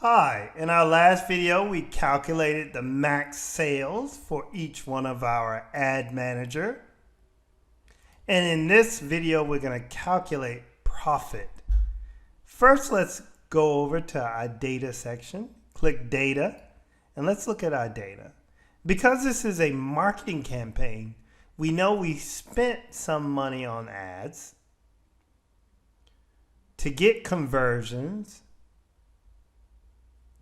Hi, in our last video we calculated the max sales for each one of our ad manager. And in this video we're going to calculate profit. First let's go over to our data section, click data, and let's look at our data. Because this is a marketing campaign, we know we spent some money on ads to get conversions.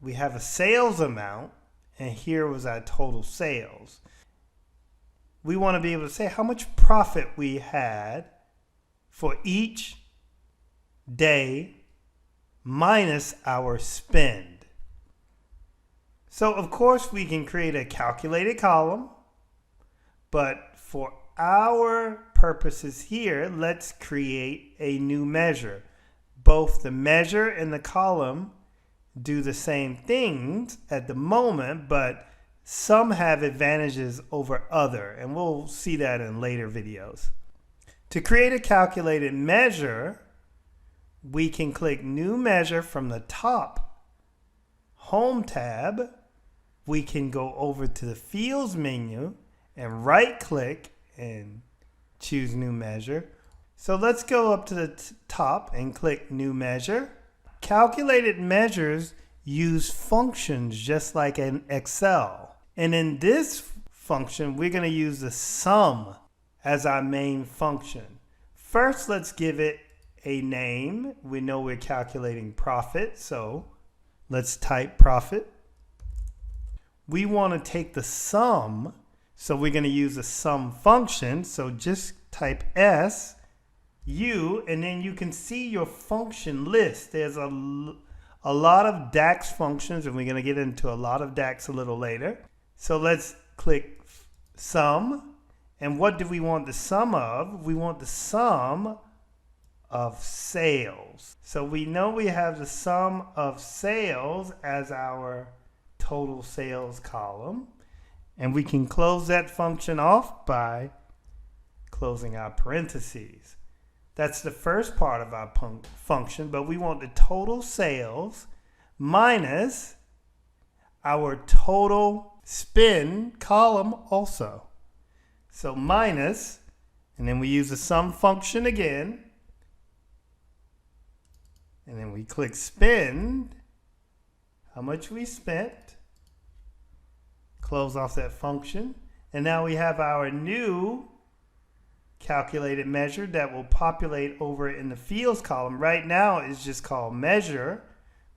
We have a sales amount, and here was our total sales. We want to be able to say how much profit we had for each day minus our spend. So of course we can create a calculated column, but for our purposes here, let's create a new measure. Both the measure and the column do the same things at the moment, but some have advantages over other, and we'll see that in later videos. To create a calculated measure, we can click New Measure from the top Home tab. We can go over to the Fields menu and right-click and choose New Measure. So let's go up to the top and click New Measure. Calculated measures use functions just like in Excel. And in this function, we're going to use the sum as our main function. First, let's give it a name. We know we're calculating profit, so let's type profit. We want to take the sum, so we're going to use a sum function. So just type S, U, and then you can see your function list. There's a lot of DAX functions, and we're going to get into a lot of DAX a little later. So let's click sum. And what do we want the sum of? We want the sum of sales. So we know we have the sum of sales as our total sales column. And we can close that function off by closing our parentheses. That's the first part of our function, but we want the total sales minus our total spend column also. So minus, and then we use the sum function again, and then we click spend, how much we spent, close off that function, and now we have our new calculated measure that will populate over in the fields column. Right now it's just called measure,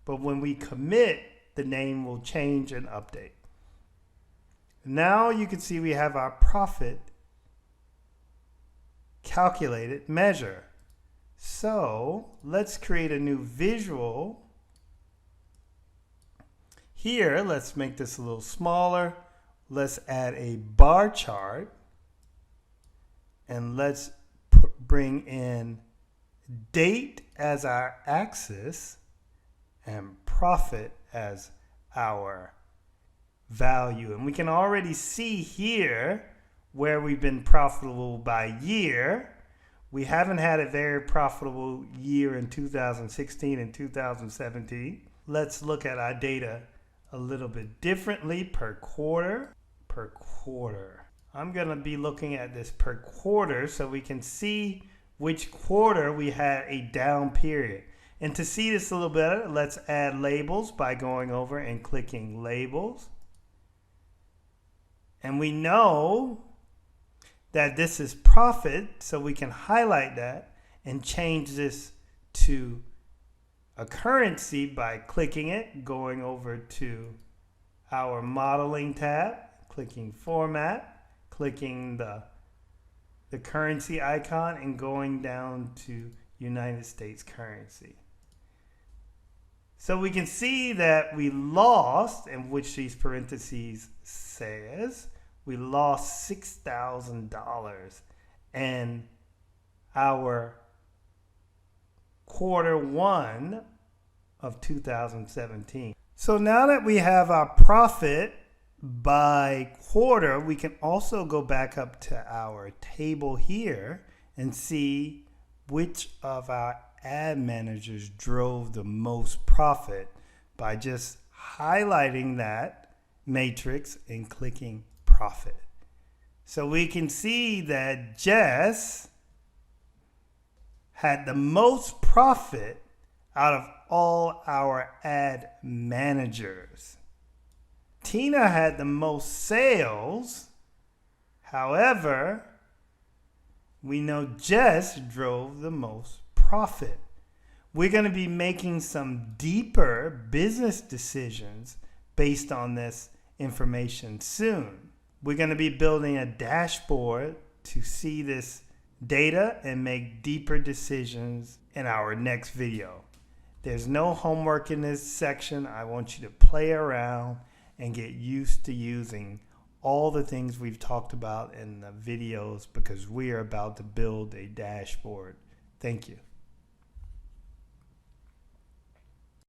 but when we commit, the name will change and update. Now you can see we have our profit calculated measure. So let's create a new visual. Here, let's make this a little smaller. Let's add a bar chart. And let's bring in date as our axis and profit as our value. And we can already see here where we've been profitable by year. We haven't had a very profitable year in 2016 and 2017. Let's look at our data a little bit differently per quarter. I'm going to be looking at this per quarter so we can see which quarter we had a down period. And to see this a little better, let's add labels by going over and clicking labels. And we know that this is profit, so we can highlight that and change this to a currency by clicking it, going over to our modeling tab, clicking format, clicking the currency icon, and going down to United States currency. So we can see that we lost, in which these parentheses says, we lost $6,000 in our quarter one of 2017. So now that we have our profit by quarter, we can also go back up to our table here and see which of our ad managers drove the most profit by just highlighting that matrix and clicking profit. So we can see that Jess had the most profit out of all our ad managers. Tina had the most sales. However, we know Jess drove the most profit. We're going to be making some deeper business decisions based on this information soon. We're going to be building a dashboard to see this data and make deeper decisions in our next video. There's no homework in this section. I want you to play around and get used to using all the things we've talked about in the videos because we are about to build a dashboard. Thank you.